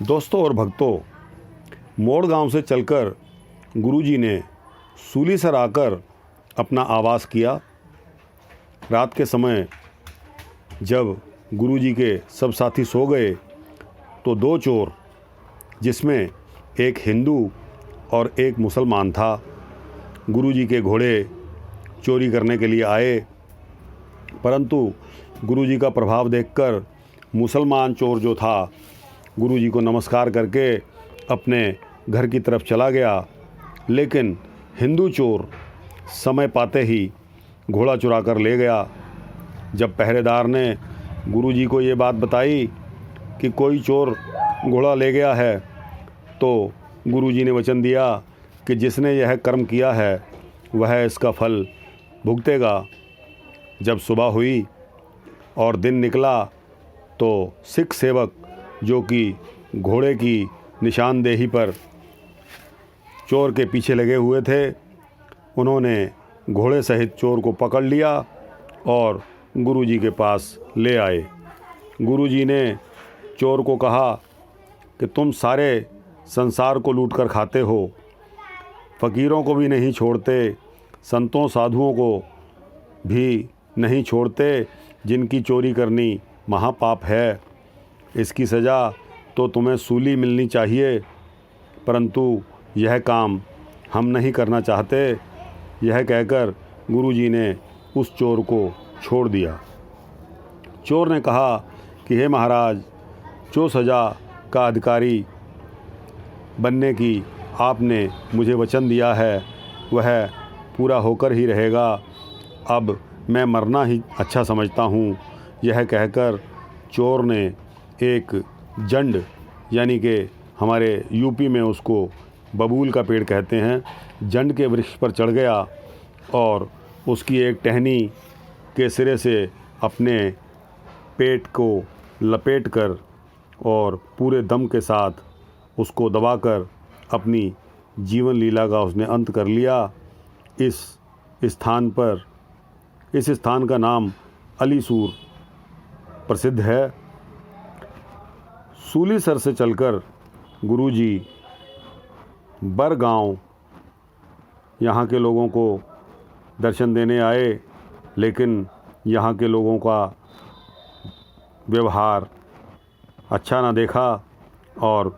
दोस्तों और भक्तों, मोड़ गांव से चलकर गुरुजी ने सूलीसर आकर अपना आवास किया। रात के समय जब गुरुजी के सब साथी सो गए तो दो चोर, जिसमें एक हिंदू और एक मुसलमान था, गुरुजी के घोड़े चोरी करने के लिए आए। परंतु गुरुजी का प्रभाव देखकर मुसलमान चोर जो था गुरुजी को नमस्कार करके अपने घर की तरफ चला गया, लेकिन हिंदू चोर समय पाते ही घोड़ा चुरा कर ले गया। जब पहरेदार ने गुरुजी को ये बात बताई कि कोई चोर घोड़ा ले गया है, तो गुरुजी ने वचन दिया कि जिसने यह कर्म किया है वह इसका फल भुगतेगा। जब सुबह हुई और दिन निकला तो सिख सेवक जो कि घोड़े की निशानदेही पर चोर के पीछे लगे हुए थे, उन्होंने घोड़े सहित चोर को पकड़ लिया और गुरुजी के पास ले आए। गुरुजी ने चोर को कहा कि तुम सारे संसार को लूट कर खाते हो, फ़कीरों को भी नहीं छोड़ते, संतों साधुओं को भी नहीं छोड़ते, जिनकी चोरी करनी महापाप है। इसकी सज़ा तो तुम्हें सूली मिलनी चाहिए, परंतु यह काम हम नहीं करना चाहते। यह कहकर गुरुजी ने उस चोर को छोड़ दिया। चोर ने कहा कि हे महाराज, जो सज़ा का अधिकारी बनने की आपने मुझे वचन दिया है वह पूरा होकर ही रहेगा। अब मैं मरना ही अच्छा समझता हूँ। यह कहकर चोर ने एक जंड, यानी कि हमारे यूपी में उसको बबूल का पेड़ कहते हैं, जंड के वृक्ष पर चढ़ गया और उसकी एक टहनी के सिरे से अपने पेट को लपेटकर और पूरे दम के साथ उसको दबाकर अपनी जीवन लीला का उसने अंत कर लिया। इस स्थान का नाम अलीसूर प्रसिद्ध है। सूलीसर से चलकर गुरुजी बरगांव यहाँ के लोगों को दर्शन देने आए, लेकिन यहाँ के लोगों का व्यवहार अच्छा ना देखा और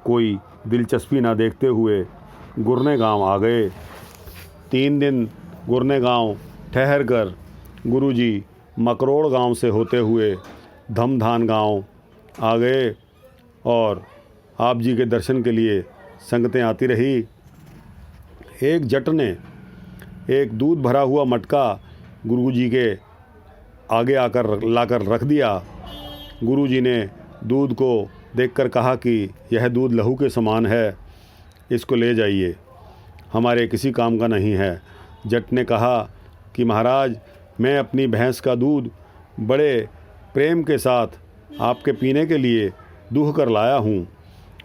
कोई दिलचस्पी ना देखते हुए गुरने गांव आ गए। 3 दिन गुरने गांव ठहर कर गुरुजी मकरोड़ गांव से होते हुए धमधान गांव आ गए और आप जी के दर्शन के लिए संगतें आती रही। एक जट ने एक दूध भरा हुआ मटका गुरुजी के आगे आकर लाकर रख दिया। गुरुजी ने दूध को देखकर कहा कि यह दूध लहू के समान है, इसको ले जाइए, हमारे किसी काम का नहीं है। जट ने कहा कि महाराज, मैं अपनी भैंस का दूध बड़े प्रेम के साथ आपके पीने के लिए दूह कर लाया हूँ।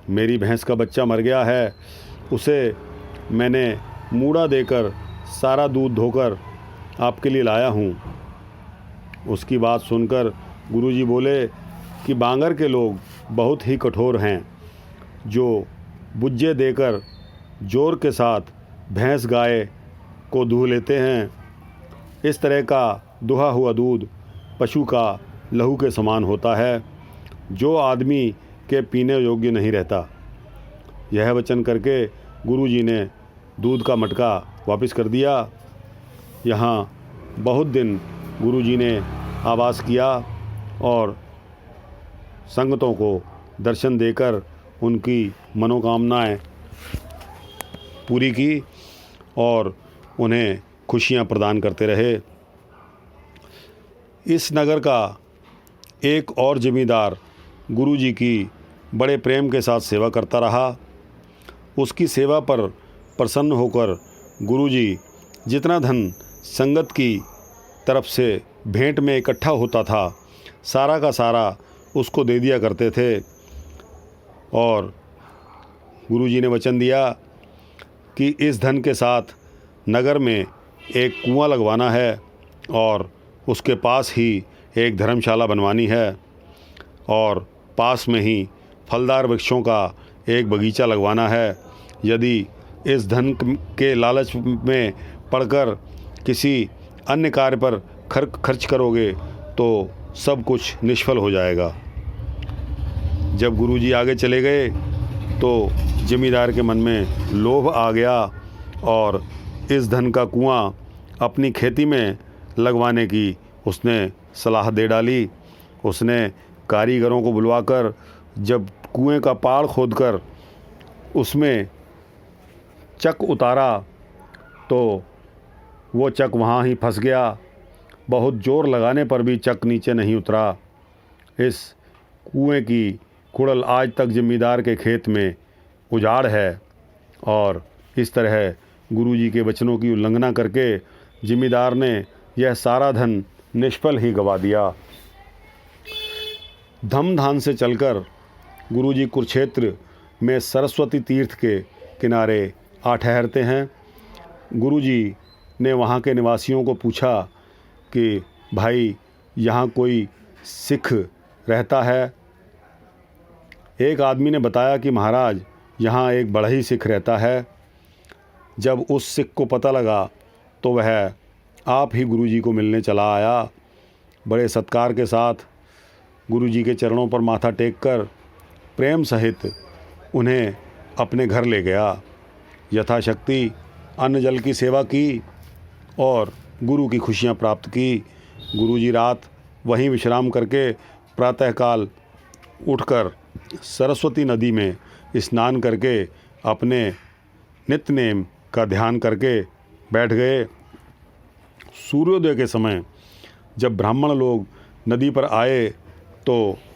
मेरी भैंस का बच्चा मर गया है, उसे मैंने मूड़ा देकर सारा दूध धोकर आपके लिए लाया हूँ। उसकी बात सुनकर गुरुजी बोले कि बांगर के लोग बहुत ही कठोर हैं, जो बुज्जे देकर जोर के साथ भैंस गाय को दूह लेते हैं। इस तरह का दुहा हुआ दूध पशु का लहू के समान होता है, जो आदमी के पीने योग्य नहीं रहता। यह वचन करके गुरुजी ने दूध का मटका वापस कर दिया। यहाँ बहुत दिन गुरुजी ने आवास किया और संगतों को दर्शन देकर उनकी मनोकामनाएं पूरी की और उन्हें खुशियां प्रदान करते रहे। इस नगर का एक और जमींदार गुरुजी की बड़े प्रेम के साथ सेवा करता रहा। उसकी सेवा पर प्रसन्न होकर गुरुजी जितना धन संगत की तरफ से भेंट में इकट्ठा होता था, सारा का सारा उसको दे दिया करते थे। और गुरुजी ने वचन दिया कि इस धन के साथ नगर में एक कुआं लगवाना है और उसके पास ही एक धर्मशाला बनवानी है और पास में ही फलदार वृक्षों का एक बगीचा लगवाना है। यदि इस धन के लालच में पड़कर किसी अन्य कार्य पर खर्च करोगे तो सब कुछ निष्फल हो जाएगा। जब गुरुजी आगे चले गए तो जमींदार के मन में लोभ आ गया और इस धन का कुआं अपनी खेती में लगवाने की उसने सलाह दे डाली। उसने कारीगरों को बुलवाकर जब कुएं का पाड़ खोदकर उसमें चक उतारा तो वो चक वहाँ ही फंस गया। बहुत ज़ोर लगाने पर भी चक नीचे नहीं उतरा। इस कुएं की कुड़ल आज तक जमींदार के खेत में उजाड़ है और इस तरह गुरुजी के वचनों की उल्लंघना करके जमींदार ने यह सारा धन निष्फल ही गवा दिया। धमधान से चलकर गुरुजी कुरुक्षेत्र में सरस्वती तीर्थ के किनारे आ ठहरते हैं। गुरुजी ने वहाँ के निवासियों को पूछा कि भाई यहाँ कोई सिख रहता है? एक आदमी ने बताया कि महाराज यहाँ एक बढ़ई सिख रहता है। जब उस सिख को पता लगा तो वह आप ही गुरुजी को मिलने चला आया। बड़े सत्कार के साथ गुरुजी के चरणों पर माथा टेककर प्रेम सहित उन्हें अपने घर ले गया। यथाशक्ति अन्न जल की सेवा की और गुरु की खुशियाँ प्राप्त की। गुरुजी रात वहीं विश्राम करके प्रातःकाल उठकर सरस्वती नदी में स्नान करके अपने नित्य नेम का ध्यान करके बैठ गए। सूर्योदय के समय जब ब्राह्मण लोग नदी पर आए तो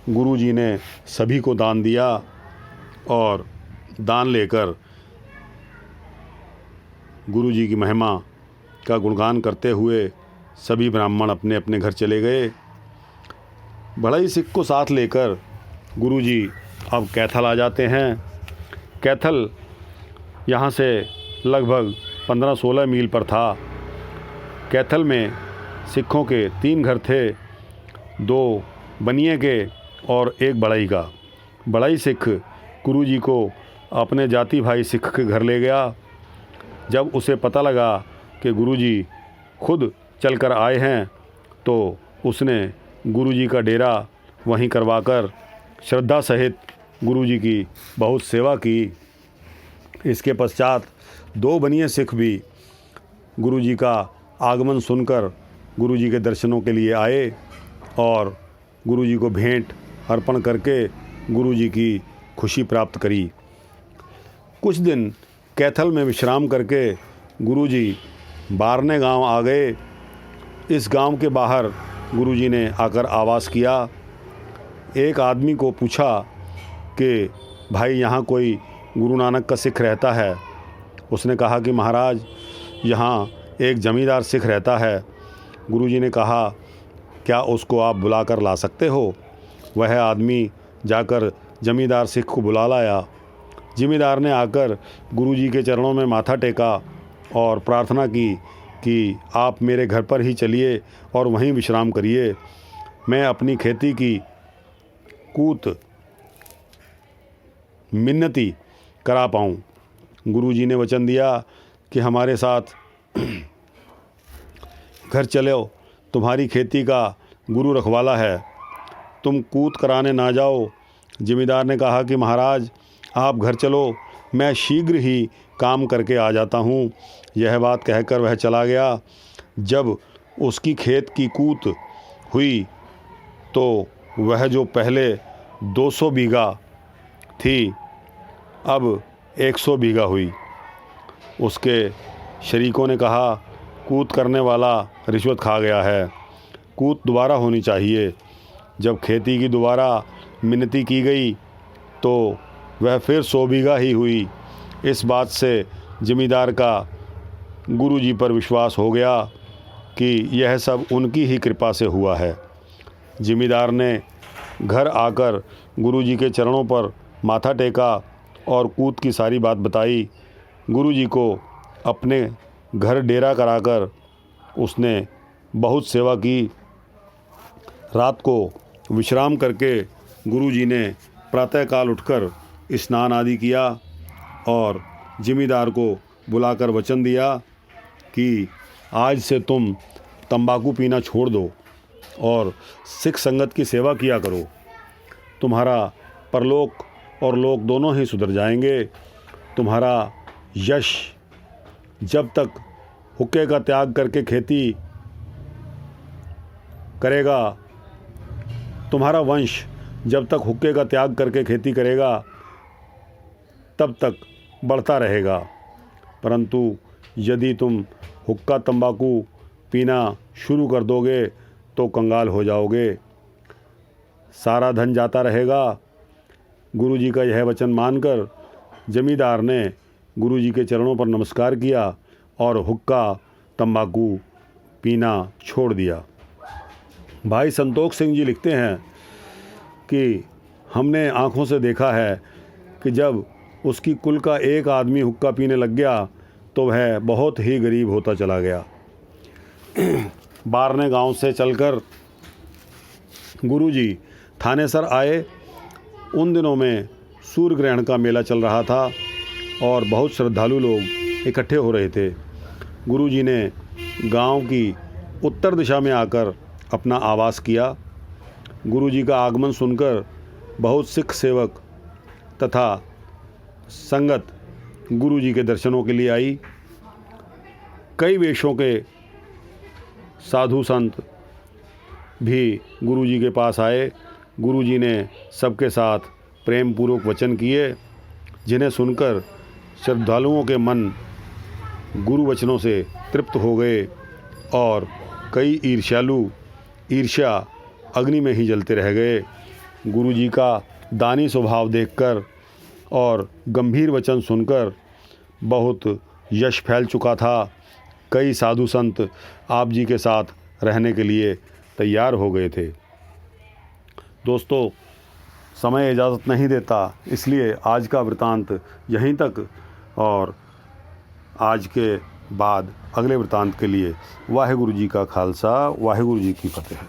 गुरुजी ने सभी को दान दिया और दान लेकर गुरुजी की महिमा का गुणगान करते हुए सभी ब्राह्मण अपने अपने घर चले गए। बढ़ई सिख को साथ लेकर गुरुजी अब कैथल आ जाते हैं। कैथल यहाँ से लगभग 15-16 मील पर था। कैथल में सिखों के 3 घर थे, 2 बनिए के और 1 बढ़ई का। बढ़ई सिख गुरुजी को अपने जाति भाई सिख के घर ले गया। जब उसे पता लगा कि गुरुजी खुद चलकर आए हैं तो उसने गुरुजी का डेरा वहीं करवाकर श्रद्धा सहित गुरुजी की बहुत सेवा की। इसके पश्चात 2 बनिए सिख भी गुरुजी का आगमन सुनकर गुरुजी के दर्शनों के लिए आए और गुरुजी को भेंट अर्पण करके गुरुजी की खुशी प्राप्त करी। कुछ दिन कैथल में विश्राम करके गुरुजी बारने गांव आ गए। इस गांव के बाहर गुरुजी ने आकर आवास किया। एक आदमी को पूछा कि भाई यहाँ कोई गुरु नानक का सिख रहता है? उसने कहा कि महाराज यहाँ एक जमींदार सिख रहता है। गुरुजी ने कहा क्या उसको आप बुला कर ला सकते हो? वह आदमी जाकर जमींदार सिख को बुला लाया। जमींदार ने आकर गुरुजी के चरणों में माथा टेका और प्रार्थना की कि आप मेरे घर पर ही चलिए और वहीं विश्राम करिए। मैं अपनी खेती की कूत मिन्नती करा पाऊँ। गुरुजी ने वचन दिया कि हमारे साथ घर चलो, तुम्हारी खेती का गुरु रखवाला है, तुम कूत कराने ना जाओ। जमींदार ने कहा कि महाराज आप घर चलो, मैं शीघ्र ही काम करके आ जाता हूँ। यह बात कहकर वह चला गया। जब उसकी खेत की कूत हुई तो वह जो पहले 200 बीघा थी अब 100 बीघा हुई। उसके शरीकों ने कहा कूत करने वाला रिश्वत खा गया है, कूत दोबारा होनी चाहिए। जब खेती की दोबारा मिन्नती की गई तो वह फिर 100 बीघा ही हुई। इस बात से जमींदार का गुरुजी पर विश्वास हो गया कि यह सब उनकी ही कृपा से हुआ है। जमींदार ने घर आकर गुरुजी के चरणों पर माथा टेका और कूत की सारी बात बताई। गुरुजी को अपने घर डेरा कराकर उसने बहुत सेवा की। रात को विश्राम करके गुरुजी ने प्रातःकाल उठकर स्नान आदि किया और जिमीदार को बुलाकर वचन दिया कि आज से तुम तंबाकू पीना छोड़ दो और सिख संगत की सेवा किया करो। तुम्हारा परलोक और लोक दोनों ही सुधर जाएंगे। तुम्हारा यश जब तक हुक्के का त्याग करके खेती करेगा, तुम्हारा वंश जब तक हुक्के का त्याग करके खेती करेगा तब तक बढ़ता रहेगा, परंतु यदि तुम हुक्का तंबाकू पीना शुरू कर दोगे तो कंगाल हो जाओगे, सारा धन जाता रहेगा। गुरुजी का यह वचन मानकर जमींदार ने गुरुजी के चरणों पर नमस्कार किया और हुक्का तंबाकू पीना छोड़ दिया। भाई संतोष सिंह जी लिखते हैं कि हमने आँखों से देखा है कि जब उसकी कुल का एक आदमी हुक्का पीने लग गया तो वह बहुत ही गरीब होता चला गया। बारने गांव से चलकर गुरुजी थानेसर आए। उन दिनों में सूर्य ग्रहण का मेला चल रहा था और बहुत श्रद्धालु लोग इकट्ठे हो रहे थे। गुरुजी ने गांव की उत्तर दिशा में आकर अपना आवास किया। गुरुजी का आगमन सुनकर बहुत सिख सेवक तथा संगत गुरुजी के दर्शनों के लिए आई। कई वेशों के साधु संत भी गुरुजी के पास आए। गुरुजी ने सबके साथ प्रेम पूर्वक वचन किए, जिन्हें सुनकर श्रद्धालुओं के मन गुरु वचनों से तृप्त हो गए और कई ईर्ष्या अग्नि में ही जलते रह गए। गुरुजी का दानी स्वभाव देखकर और गंभीर वचन सुनकर बहुत यश फैल चुका था। कई साधु संत आप जी के साथ रहने के लिए तैयार हो गए थे। दोस्तों, समय इजाज़त नहीं देता, इसलिए आज का वृतांत यहीं तक, और आज के बाद अगले वृतांत के लिए वाहेगुरु जी का खालसा, वाहेगुरु जी की फतेह।